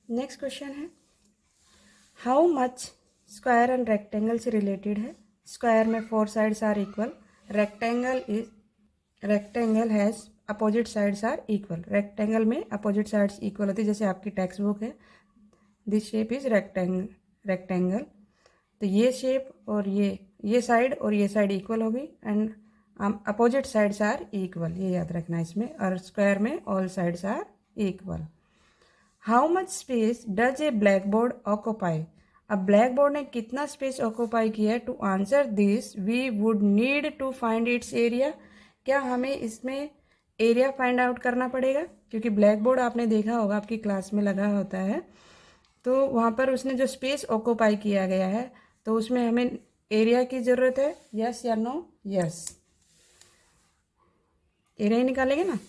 Next question है how much square and rectangle से रिलेटेड है। स्क्वायर में 4 sides are equal, rectangle has opposite sides are equal. Rectangle में अपोजिट साइड्स इक्वल होती है, जैसे आपकी टेक्स्ट बुक है, दिस शेप इज रेक्टेंगल। तो ये शेप और ये साइड और ये साइड इक्वल होगी and opposite sides are equal, ये याद रखना इसमें। और स्क्वायर में all sides are equal. How much space does a black board occupy. अब ब्लैक बोर्ड ने कितना स्पेस ऑक्यूपाई किया है। To answer this we would need to find its area. क्या हमें इसमें एरिया फाइंड आउट करना पड़ेगा, क्योंकि ब्लैक बोर्ड आपने देखा होगा आपकी क्लास में लगा होता है, तो वहाँ पर उसने जो स्पेस ऑक्यूपाई किया गया है तो उसमें हमें एरिया की ज़रूरत है। यस या नो? यस, एरिया ही निकालेंगे ना।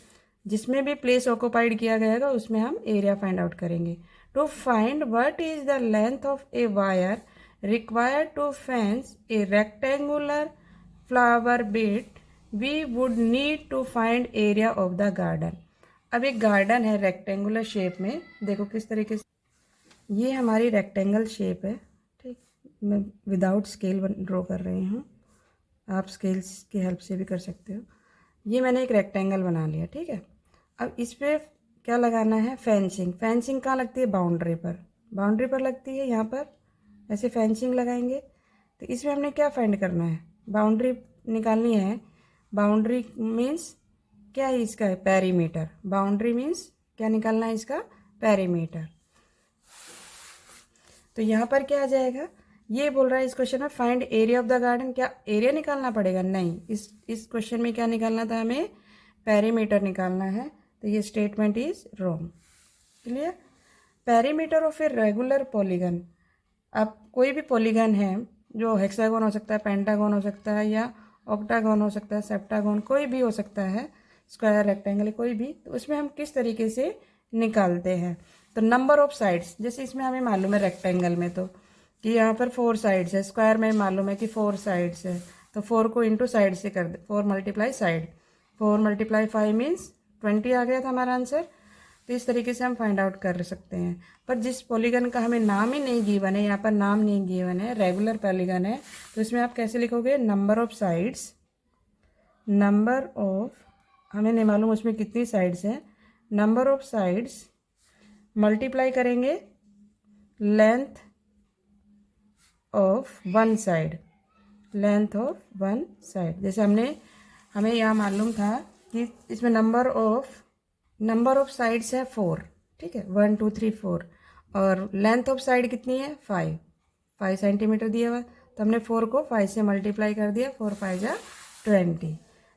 जिसमें भी प्लेस ऑक्यूपाइड किया गया है उसमें हम एरिया फाइंड आउट करेंगे। To find what is the length of a wire required to fence a rectangular flower bed we would need to find area of the garden. अब एक गार्डन है rectangular shape में, देखो किस तरीके से, ये हमारी रेक्टेंगल शेप है। ठीक, मैं विदाउट स्केल ड्रॉ कर रही हूँ, आप स्केल्स की हेल्प से भी कर सकते हो। ये मैंने एक रेक्टेंगल बना लिया, ठीक है। अब इस पर क्या लगाना है, फेंसिंग। फेंसिंग कहाँ लगती है, बाउंड्री पर, बाउंड्री पर लगती है, यहाँ पर ऐसे फेंसिंग लगाएंगे। तो इसमें हमने क्या फाइंड करना है, बाउंड्री निकालनी है। बाउंड्री मीन्स क्या है इसका, है पेरीमीटर। बाउंड्री मीन्स क्या निकालना है इसका, पेरीमीटर। तो यहाँ पर क्या आ जाएगा, ये बोल रहा है इस क्वेश्चन में find area of the garden. क्या एरिया निकालना पड़ेगा, नहीं। इस क्वेश्चन में क्या निकालना था हमें, पेरीमीटर निकालना है। तो ये statement is wrong. Clear. Perimeter of a regular polygon. अब कोई भी पॉलीगन है जो हेक्सागोन हो सकता है, पेंटागोन हो सकता है, या ऑक्टागोन हो सकता है, सेप्टागोन, कोई भी हो सकता है, स्क्वायर रेक्टेंगल कोई भी। तो उसमें हम किस तरीके से निकालते हैं, तो नंबर ऑफ साइड्स। जैसे इसमें हमें मालूम है रेक्टेंगल में तो कि यहाँ पर 4 साइड्स है, स्क्वायर में मालूम है कि 4 साइड्स है, तो 4 को इंटू साइड से कर दे, 4 मल्टीप्लाई साइड, 4 मल्टीप्लाई 5 मीन्स 20 आ गया था हमारा आंसर। तो इस तरीके से हम फाइंड आउट कर सकते हैं। पर जिस पॉलीगन का हमें नाम ही नहीं गिवन है, यहाँ पर नाम नहीं गिवन है, रेगुलर पॉलीगन है, तो इसमें आप कैसे लिखोगे, number of sides, number of, हमें नहीं मालूम उसमें कितनी साइड्स हैं, नंबर ऑफ साइड्स मल्टीप्लाई करेंगे length of one side, length of one side. जैसे हमें यहाँ मालूम था कि इसमें नंबर ऑफ साइड्स है 4, ठीक है, 1 2 3 4, और लेंथ ऑफ साइड कितनी है, 5 सेंटीमीटर दिया हुआ, तो हमने 4 को 5 से मल्टीप्लाई कर दिया, 4 5 जा 20।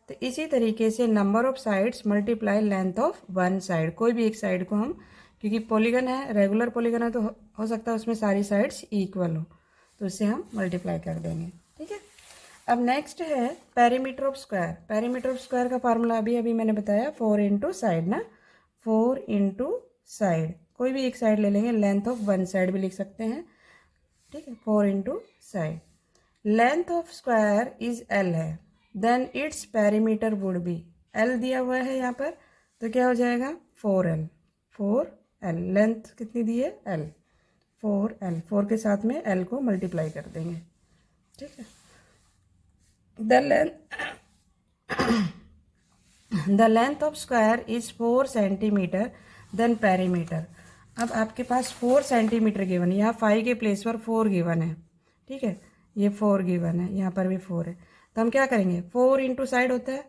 तो इसी तरीके से number of sides multiply length of one side, कोई भी एक साइड को हम, क्योंकि पॉलीगन है, रेगुलर पॉलीगन है, तो हो सकता है उसमें सारी साइड्स इक्वल हो, तो उससे हम मल्टीप्लाई कर देंगे, ठीक है। अब नेक्स्ट है perimeter of square. Perimeter of square का फार्मूला अभी मैंने बताया, 4 इंटू साइड ना, 4 इंटू साइड, कोई भी एक साइड ले लेंगे, लेंथ ऑफ वन साइड भी लिख सकते हैं, ठीक है, 4 into side. Length of square is L है, then its perimeter would be, L दिया हुआ है यहाँ पर, तो क्या हो जाएगा 4L, 4L, लेंथ कितनी दी है, L, 4L, 4 के साथ में L को मल्टीप्लाई कर देंगे, ठीक है। The length of square is 4 centimetre, then perimeter. अब आपके पास 4 सेंटीमीटर गिवन है, यहाँ 5 के प्लेस पर 4 गिवन है, ठीक है, ये 4 गिवन है, यहाँ पर भी 4 है, तो हम क्या करेंगे, 4 इंटू साइड होता है,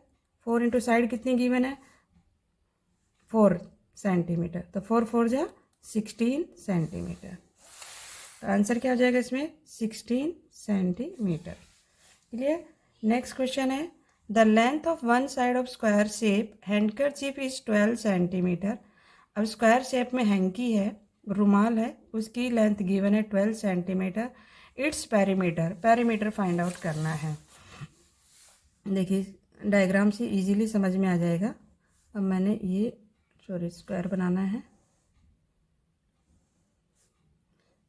4 इंटू साइड कितनी गिवन है, 4 सेंटीमीटर, तो 4 4 जा 16 सेंटीमीटर। तो आंसर क्या हो जाएगा इसमें, 16 सेंटीमीटर। क्लियर। नेक्स्ट क्वेश्चन है the length of one side of square shape handkerchief is 12 centimetre. अब स्क्वायर शेप में हैंकी है, रुमाल है, उसकी लेंथ गिवन है 12 centimetre. Its perimeter find out करना है। देखिए डायग्राम से इजीली समझ में आ जाएगा। अब मैंने ये स्क्वायर बनाना है,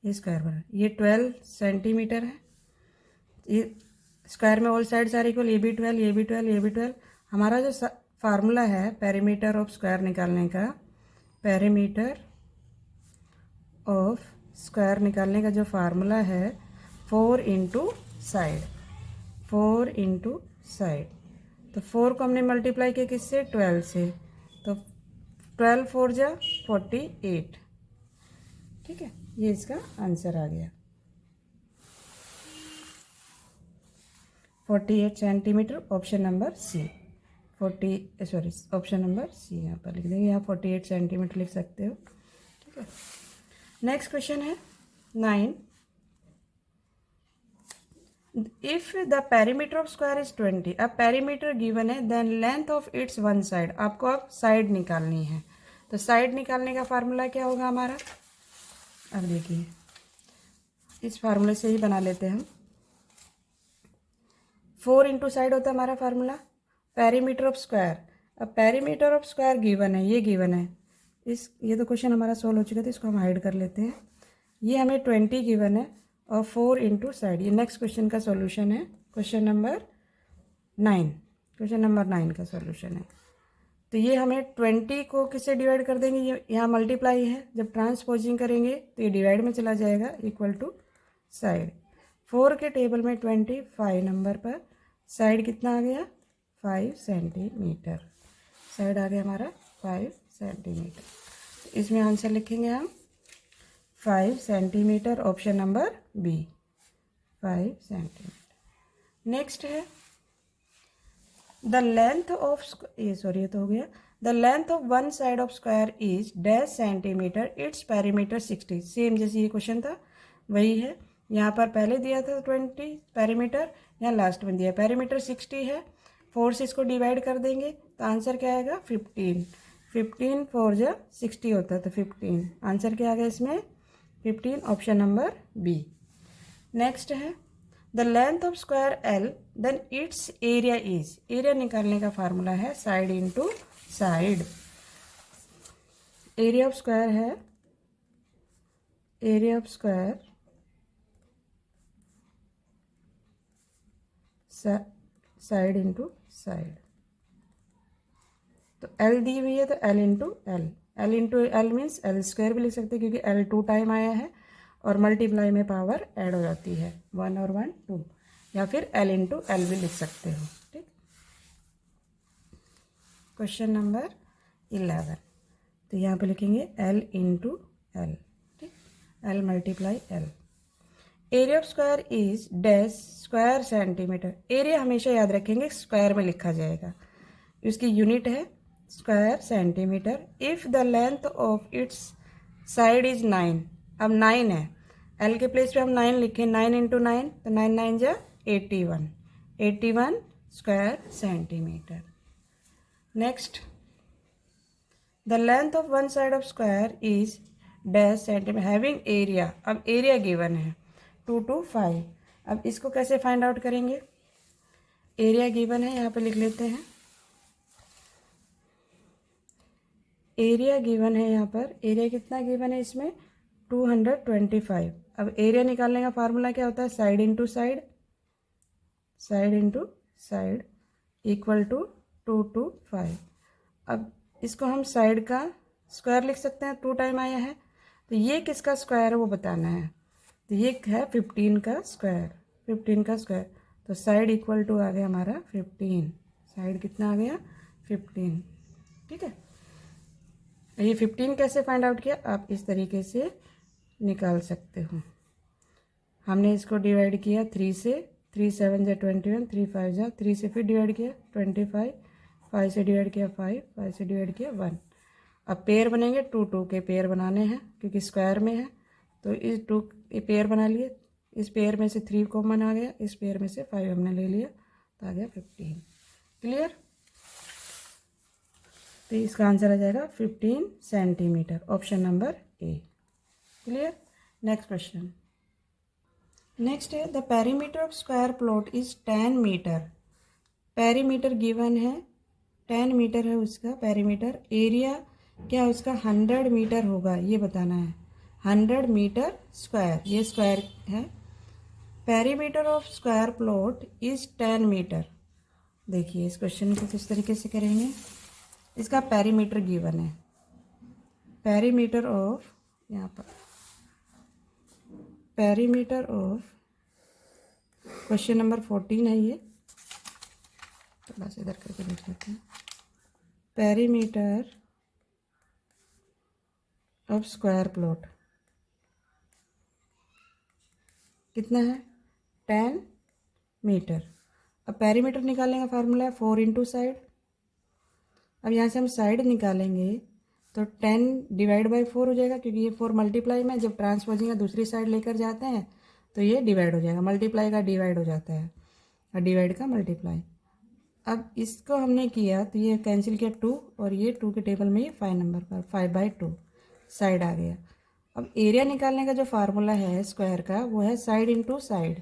ये स्क्वायर बना, ये 12 सेंटीमीटर है, ये स्क्वायर में ऑल साइड्स आर इक्वल, ये भी 12, ये भी 12, ये भी 12। हमारा जो फार्मूला है पेरीमीटर ऑफ स्क्वायर निकालने का, पेरीमीटर ऑफ स्क्वायर निकालने का जो फार्मूला है 4 इंटू साइड, 4 इंटू साइड। तो 4 को हमने मल्टीप्लाई किया किससे, 12 से, तो 12 4 जा 48। ठीक है, ये इसका आंसर आ गया 48 centimetre, option number C. Option number C यहाँ पर लिख देंगे, यहाँ 48 सेंटीमीटर लिख सकते हो। ठीक है, नेक्स्ट क्वेश्चन है 9। If the perimeter of square is 20, अब पेरीमीटर गिवन है, then length of its one side, आपको अब साइड निकालनी है। तो साइड निकालने का फार्मूला क्या होगा हमारा, अब देखिए इस फार्मूले से ही बना लेते हैं हम। 4 इंटू साइड होता है हमारा फार्मूला, पेरीमीटर ऑफ स्क्वायर। अब पेरीमीटर ऑफ स्क्वायर गिवन है, ये गिवन है, ये तो क्वेश्चन हमारा सोल्व हो चुका था, इसको हम हाइड कर लेते हैं। ये हमें 20 गिवन है और 4 इंटू साइड, ये नेक्स्ट क्वेश्चन का सॉल्यूशन है, क्वेश्चन नंबर 9, क्वेश्चन नंबर 9 का सॉल्यूशन है। तो ये हमें 20 को किससे डिवाइड कर देंगे, ये यहाँ मल्टीप्लाई है, जब ट्रांसपोजिंग करेंगे तो ये डिवाइड में चला जाएगा, इक्वल टू साइड। 4 के टेबल में 25 नंबर पर साइड कितना आ गया, 5 सेंटीमीटर, साइड आ गया हमारा 5 सेंटीमीटर। इसमें आंसर लिखेंगे हम 5 centimetre, option number B, 5 centimetre. Next है द लेंथ ऑफ, ये तो हो गया, the length of one side of square is dash centimetre, its perimeter 60। Same जैसे ये क्वेश्चन था वही है, यहाँ पर पहले दिया था 20 पेरीमीटर, यहाँ लास्ट में दिया पेरीमीटर 60 है। 4 से इसको डिवाइड कर देंगे तो आंसर क्या आएगा 15, 15 4 जा 60 होता है, तो 15 आंसर क्या आ गया इसमें 15, ऑप्शन नंबर बी। नेक्स्ट है the length of square L, then its area is, area निकालने का फार्मूला है side into side. Area of square है, area of square side into side. तो एल दी हुई है तो L into L, L into L means L square भी लिख सकते हैं, क्योंकि एल 2 टाइम आया है और मल्टीप्लाई में पावर ऐड हो जाती है, 1 और 1 2, या फिर एल इंटू एल भी लिख सकते हो। ठीक, क्वेश्चन नंबर 11, तो यहाँ पे लिखेंगे एल इंटू एल। ठीक, L multiply L. Area of square is dash square centimetre, area हमेशा याद रखेंगे स्क्वायर में लिखा जाएगा, इसकी यूनिट है square centimetre. If the length of it's side is 9, अब 9 है, एल के प्लेस पे हम 9 लिखें, 9 इंटू 9 तो 9 9 जा 81, 81 square centimetre. Next the length of one side of square is dash centimetre, having area, अब एरिया गिवन है 2 to 5। अब इसको कैसे फाइंड आउट करेंगे, एरिया गिवन है, यहाँ पे लिख लेते हैं, एरिया गिवन है, यहाँ पर एरिया कितना गिवन है इसमें 225। अब एरिया निकालने का फार्मूला क्या होता है, side into side, side into side equal to 2 to 5। अब इसको हम साइड का स्क्वायर लिख सकते हैं, 2 टाइम आया है, तो ये किसका स्क्वायर है वो बताना है, तो ये है 15 का स्क्वायर, 15 का स्क्वायर, तो साइड इक्वल टू आ गया हमारा 15, साइड कितना आ गया 15। ठीक है, ये 15 कैसे फाइंड आउट किया, आप इस तरीके से निकाल सकते हो। हमने इसको डिवाइड किया 3 से, 3 7 जा 21, 3 5 जा 3 से फिर डिवाइड किया 25, 5 से डिवाइड किया 5, 5 से डिवाइड किया 1। अब पेयर बनेंगे, 2 2 के पेयर बनाने हैं क्योंकि स्क्वायर में है, तो इस 2 पेयर बना लिए, इस पेयर में से 3 कॉमन आ गया, इस पेयर में से 5 हमने ले लिया, तो आ गया 15। क्लियर, तो इसका आंसर आ जाएगा 15 centimetre, option number A. Clear, next question. Next है the perimeter of square plot is 10 metre, perimeter given है 10 मीटर है उसका पेरीमीटर, एरिया क्या उसका 100 मीटर होगा ये बताना है, 100 मीटर स्क्वायर, ये स्क्वायर है। Perimeter of square plot is 10 metre. देखिए इस क्वेश्चन को किस तरीके से करेंगे, इसका पेरीमीटर गिवन है, पेरीमीटर ऑफ, यहाँ पर पेरीमीटर ऑफ, क्वेश्चन नंबर 14 है ये, थोड़ा सा इधर करके लिख लेते हैं। पेरीमीटर ऑफ स्क्वायर प्लॉट कितना है? 10 मीटर। अब पेरीमीटर निकालने का फार्मूला है 4 इंटू साइड। अब यहाँ से हम साइड निकालेंगे तो 10 डिवाइड बाई 4 हो जाएगा, क्योंकि ये 4 मल्टीप्लाई में जब ट्रांसपोजिंग का दूसरी साइड लेकर जाते हैं तो ये डिवाइड हो जाएगा। मल्टीप्लाई का डिवाइड हो जाता है और डिवाइड का मल्टीप्लाई। अब इसको हमने किया तो ये कैंसिल किया 2, और ये 2 के टेबल में ये 5 नंबर पर 5/2 साइड आ गया। अब एरिया निकालने का जो फार्मूला है स्क्वायर का वो है side into side,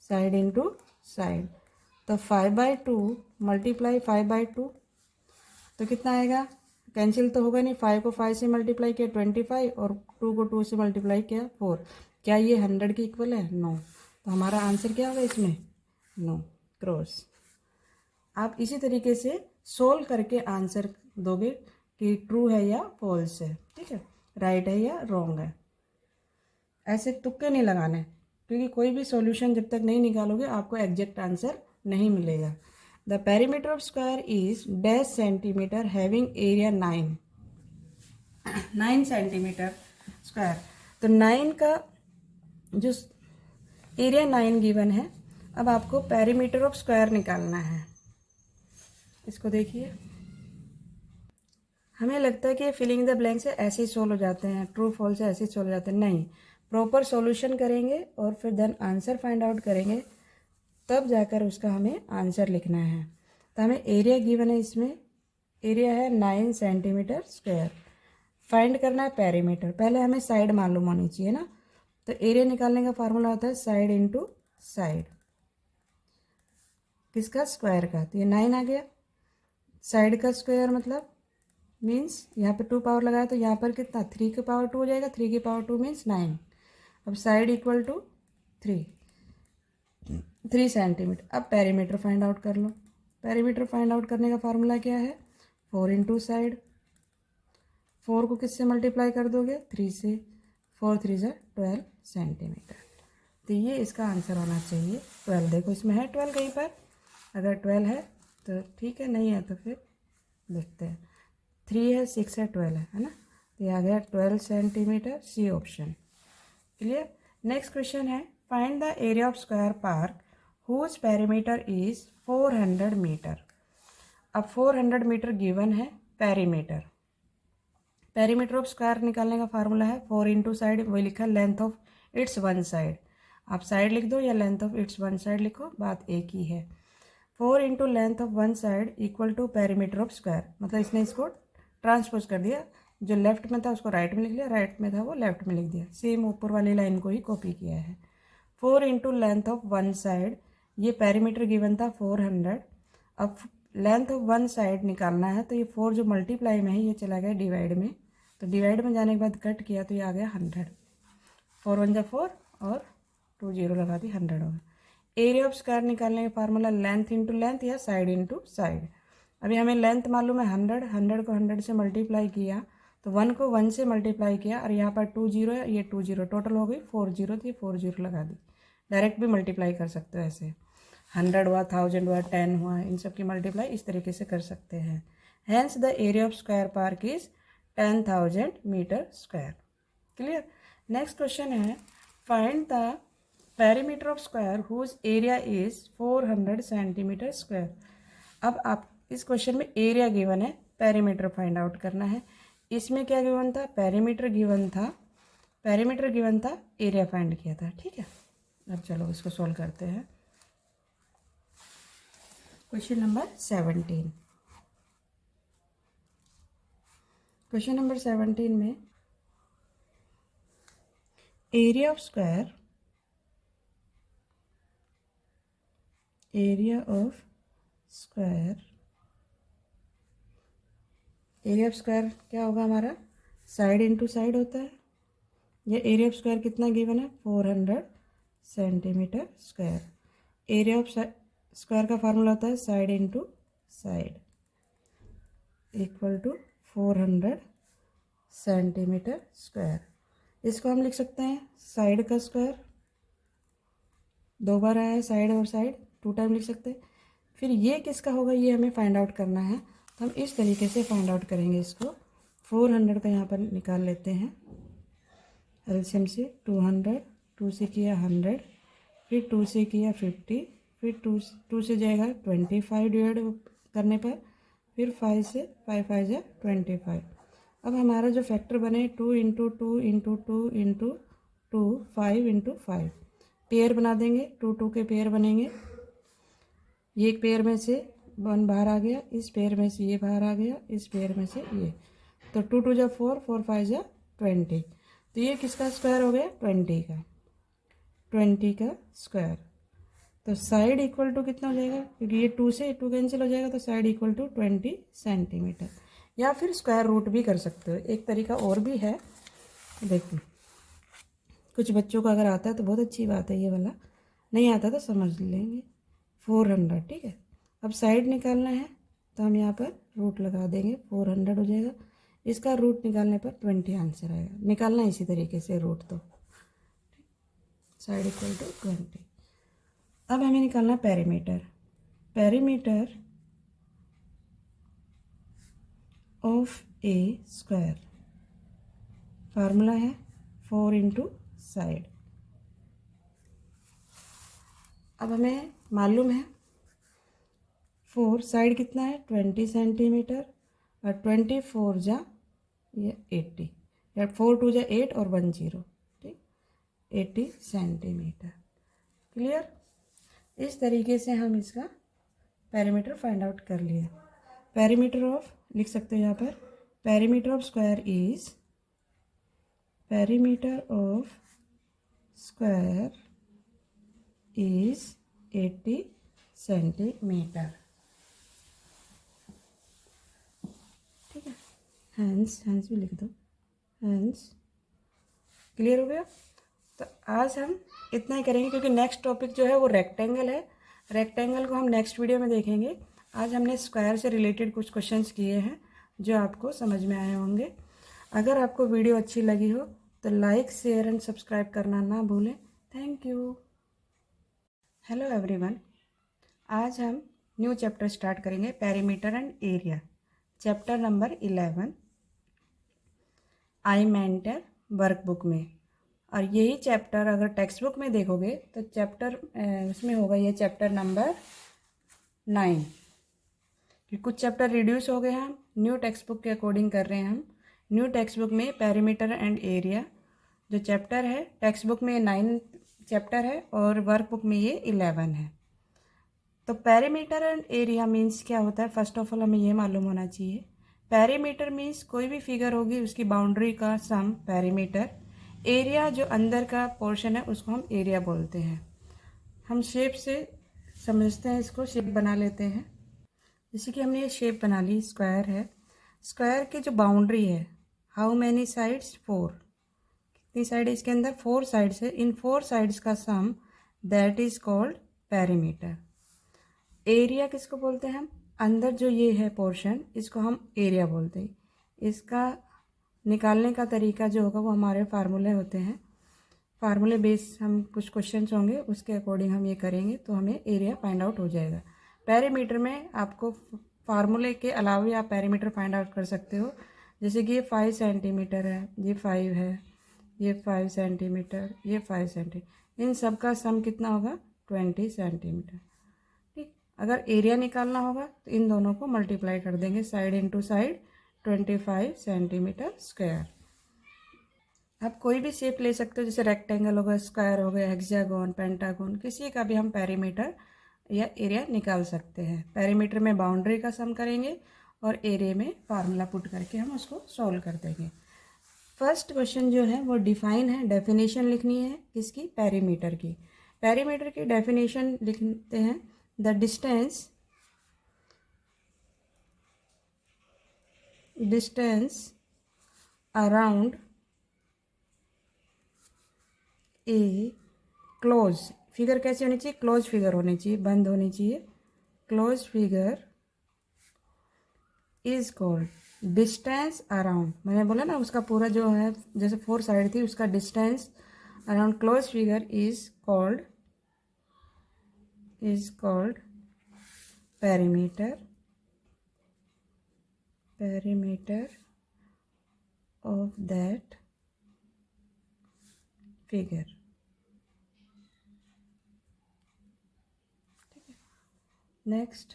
side into side. तो 5/2 मल्टीप्लाई 5/2 तो कितना आएगा? कैंसिल तो होगा नहीं, 5 को 5 से मल्टीप्लाई किया 25 और 2 को 2 से मल्टीप्लाई किया 4। क्या ये 100 के इक्वल है? नो। तो हमारा आंसर क्या होगा इसमें? No, cross. आप इसी तरीके से सोल्व करके आंसर दोगे कि ट्रू है या फॉल्स है, ठीक है, राइट है या रॉन्ग है। ऐसे तुक्के नहीं लगाने, क्योंकि कोई भी सॉल्यूशन जब तक नहीं निकालोगे आपको एग्जैक्ट आंसर नहीं मिलेगा। The perimeter of square is dash centimetre having area 9 centimetre square. तो 9 का जो एरिया 9 गिवन है, अब आपको पेरीमीटर ऑफ स्क्वायर निकालना है। इसको देखिए, हमें लगता है कि फिलिंग द ब्लैंक से ऐसे ही सोल्व हो जाते हैं, ट्रू फॉल्स से ऐसे ही सोल्व हो जाते हैं। नहीं, प्रॉपर सॉल्यूशन करेंगे और फिर देन आंसर फाइंड आउट करेंगे, तब जाकर उसका हमें आंसर लिखना है। तो हमें एरिया गिवन है, इसमें एरिया है 9 सेंटीमीटर स्क्वायर। फाइंड करना है पेरीमीटर, पहले हमें साइड मालूम होनी चाहिए ना। तो एरिया निकालने का फार्मूला होता है साइड इंटू साइड, किसका? स्क्वायर का। तो ये 9 आ गया। साइड का स्क्वायर मतलब मीन्स यहाँ पे 2 पावर लगाया तो यहाँ पर कितना? 3 की पावर 2 हो जाएगा। 3 की पावर 2 मीन्स 9। अब साइड इक्वल टू 3 सेंटीमीटर। अब पेरीमीटर फाइंड आउट कर लो। पेरीमीटर फाइंड आउट करने का फार्मूला क्या है? 4 इंटू साइड। 4 को किससे मल्टीप्लाई कर दोगे? 3 से। 4 3 ज़ा 12 सेंटीमीटर। तो ये इसका आंसर होना चाहिए 12। देखो इसमें है 12 कहीं पर, अगर 12 है तो ठीक है, नहीं है तो फिर देखते हैं। 3 है, 6 है, 12 है ना। तो ये आ गया 12 centimetre, C option. Clear. Next question है find the area of square park whose perimeter is 400 metre. अब 400 मीटर गिवन है पेरीमीटर। पेरीमीटर ऑफ स्क्वायर निकालने का फार्मूला है 4 इंटू साइड, वही लिखा है length of its one side. आप साइड लिख दो या length of its one side लिखो, बात एक ही है। 4 into length of one side equal to perimeter of square. मतलब इसने इसको ट्रांसपोज कर दिया, जो लेफ्ट में था उसको राइट में लिख लिया, राइट में था वो लेफ्ट में लिख दिया। सेम ऊपर वाली लाइन को ही कॉपी किया है। 4 into length of one side, ये पेरीमीटर गिवन था 400। अब लेंथ ऑफ वन साइड निकालना है, तो ये 4 जो मल्टीप्लाई में है ये चला गया डिवाइड में। तो डिवाइड में जाने के बाद कट किया तो ये आ गया 100। 4 1 जा 4 और 2 0 लगा दी, 100 होगा। एरिया ऑफ स्क्वायर निकालने का फार्मूला लेंथ इंटू लेंथ या साइड इंटू साइड। अभी हमें लेंथ मालूम है 100, 100 को 100 से मल्टीप्लाई किया तो 1 को 1 से मल्टीप्लाई किया, और यहाँ पर 2 0 है, ये 2 0, टोटल हो गई 4 0, तो ये 4 0 लगा दी। डायरेक्ट भी मल्टीप्लाई कर सकते हो ऐसे, 100 हुआ, 1000 हुआ, 10 हुआ, इन सब की मल्टीप्लाई इस तरीके से कर सकते हैं। Hence the area of square park is 10,000 metre square. Clear. Next question है find the perimeter of square whose area is 400 centimetre square. अब आप इस क्वेश्चन में एरिया गिवन है, पेरीमीटर फाइंड आउट करना है। इसमें क्या गिवन था? पेरीमीटर गिवन था, पेरीमीटर गिवन था, एरिया फाइंड किया था। ठीक है, अब चलो इसको सॉल्व करते हैं। Question number 17। क्वेश्चन नंबर 17 में area of square, area of square, area of square क्या होगा हमारा? साइड इंटू साइड होता है। ये एरिया ऑफ स्क्वायर कितना गिवन है? 400 centimetre square. Area of square का फार्मूला होता है side into side equal to 400 centimetre square. इसको हम लिख सकते हैं साइड का स्क्वायर, 2 बार आया है साइड और साइड, 2 टाइम लिख सकते हैं। फिर ये किसका होगा ये हमें फाइंड आउट करना है, तो हम इस तरीके से फाइंड आउट करेंगे इसको। 400 का यहाँ पर निकाल लेते हैं एलसीएम से। 200, 2 से किया 100, फिर 2 से किया 50, फिर 2 से जाएगा 25 डिवाइड करने पर, फिर 5 से 5 5 जा 25। अब हमारा जो फैक्टर बने 2 into 2 into 2 into 2 5 into 5, pair बना देंगे, 2 2 के पेयर बनेंगे। ये एक पेयर में से 1 बाहर आ गया, इस पेयर में से ये बाहर आ गया, इस पेयर में से ये, तो 2 2 जा 4, 4 5 जा 20। तो ये किसका स्क्वायर हो गया 20 का, 20 का स्क्वायर। तो साइड इक्वल टू कितना हो जाएगा, क्योंकि ये 2 से 2 कैंसिल हो जाएगा, तो साइड इक्वल टू 20 सेंटीमीटर। या फिर स्क्वायर रूट भी कर सकते हो, एक तरीका और भी है। देखो कुछ बच्चों को अगर आता है तो बहुत अच्छी बात है, ये वाला नहीं आता तो समझ लेंगे। 400, ठीक है। अब साइड निकालना है तो हम यहाँ पर रूट लगा देंगे, 400 हो जाएगा। इसका रूट निकालने पर 20 आंसर आएगा। निकालना इसी तरीके से रूट, तो साइड इक्वल टू 20। अब हमें निकालना perimeter. Perimeter of A square, formula है 4 इंटू साइड। अब हमें मालूम है 4 साइड कितना है 20 सेंटीमीटर, और 24 जा ये 80, या 4 2 जा 8 और 1 0, ठीक, 80 सेंटीमीटर। क्लियर। इस तरीके से हम इसका पेरीमीटर फाइंड आउट कर लिया। पेरीमीटर ऑफ लिख सकते हो यहाँ पर, perimeter of square is, perimeter of square is 80 centimetre, ठीक है। हैंस, हैंस भी लिख दो, हैंस। क्लियर हो गया। तो आज हम इतना ही करेंगे, क्योंकि नेक्स्ट टॉपिक जो है वो रेक्टेंगल है। रेक्टेंगल को हम नेक्स्ट वीडियो में देखेंगे। आज हमने स्क्वायर से रिलेटेड कुछ क्वेश्चंस किए हैं जो आपको समझ में आए होंगे। अगर आपको वीडियो अच्छी लगी हो तो लाइक, शेयर एंड सब्सक्राइब करना ना भूलें। Thank you. हेलो एवरीवन, आज हम न्यू चैप्टर स्टार्ट करेंगे, perimeter and area, chapter number 11 I mentor workbook में। और यही चैप्टर अगर टेक्स्ट बुक में देखोगे तो चैप्टर उसमें होगा ये चैप्टर नंबर 9, कि कुछ चैप्टर रिड्यूस हो गए हैं, हम न्यू टेक्स्ट बुक के अकॉर्डिंग कर रहे हैं। हम न्यू टेक्स्ट बुक में पेरीमीटर एंड एरिया जो चैप्टर है, टेक्स्ट बुक में 9 चैप्टर है और वर्क बुक में ये 11 है। तो पेरीमीटर एंड एरिया मीन्स क्या होता है, फर्स्ट ऑफ ऑल हमें ये मालूम होना चाहिए। पेरीमीटर मीन्स कोई भी फिगर होगी उसकी बाउंड्री का सम पेरीमीटर। एरिया जो अंदर का पोर्शन है उसको हम एरिया बोलते हैं। हम शेप से समझते हैं, इसको शेप बना लेते हैं। जैसे कि हमने ये शेप बना ली, स्क्वायर है। स्क्वायर की जो बाउंड्री है, हाउ मैनी साइड्स 4, कितनी साइड है इसके अंदर 4 साइड्स है। इन 4 साइड्स का sum that is called perimeter. Area किसको बोलते हैं हम, अंदर जो ये है पोर्शन इसको हम एरिया बोलते हैं। इसका निकालने का तरीका जो होगा वो हमारे फार्मूले होते हैं, फार्मूले बेस हम कुछ क्वेश्चंस होंगे उसके अकॉर्डिंग हम ये करेंगे तो हमें एरिया फाइंड आउट हो जाएगा। पेरीमीटर में आपको फार्मूले के अलावा भी आप पेरीमीटर फाइंड आउट कर सकते हो। जैसे कि ये 5 सेंटीमीटर है, ये 5 है, ये 5 सेंटीमीटर, ये 5 सेंटीमीटर, इन सब का सम कितना होगा 20 सेंटीमीटर, ठीक। अगर एरिया निकालना होगा तो इन दोनों को मल्टीप्लाई कर देंगे, side into side, 25 centimetre square. आप कोई भी शेप ले सकते हो, जैसे रेक्टेंगल हो गया, स्क्वायर हो गया, हेक्सागोन, पेंटागोन, किसी का भी हम पेरीमीटर या एरिया निकाल सकते हैं। पेरीमीटर में बाउंड्री का सम करेंगे और एरिया में फार्मूला पुट करके हम उसको सॉल्व कर देंगे। फर्स्ट क्वेश्चन जो है वो डिफाइन है, डेफिनेशन लिखनी है किसकी, पेरीमीटर की। पेरीमीटर की डेफिनेशन लिखते हैं, the distance around a close figure कैसे होनी चाहिए, क्लोज फिगर होनी चाहिए, बंद होनी चाहिए, close figure is called distance around, मैंने बोला ना उसका पूरा जो है जैसे 4 साइड थी उसका distance around close figure is called perimeter of that figure. Next,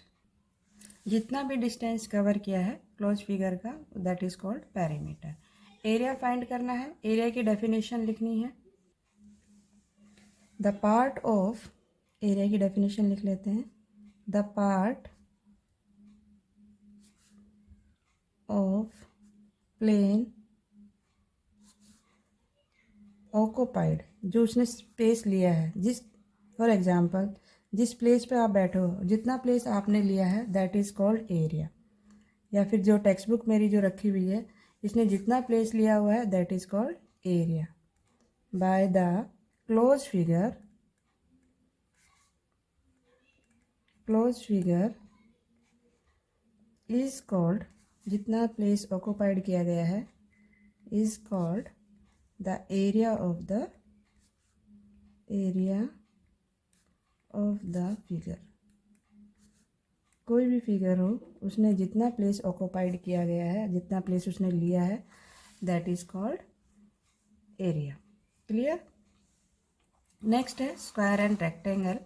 जितना भी डिस्टेंस कवर किया है क्लोज फिगर का that is called perimeter. Area find करना है, एरिया की डेफिनेशन लिखनी है. द पार्ट ऑफ, एरिया की डेफिनेशन लिख लेते हैं. The part of plane occupied, जो उसने स्पेस लिया है, जिस फॉर एग्जांपल जिस प्लेस पे आप बैठे हो, जितना प्लेस आपने लिया है दैट इज़ कॉल्ड एरिया. या फिर जो टेक्स्ट बुक मेरी जो रखी हुई है इसने जितना प्लेस लिया हुआ है that is called area. By the close figure is called, जितना प्लेस ऑक्यूपाइड किया गया है is called the area of the figure. कोई भी फिगर हो उसने जितना प्लेस ऑक्यूपाइड किया गया है, जितना प्लेस उसने लिया है that is called area. Clear. Next है स्क्वायर एंड रेक्टेंगल.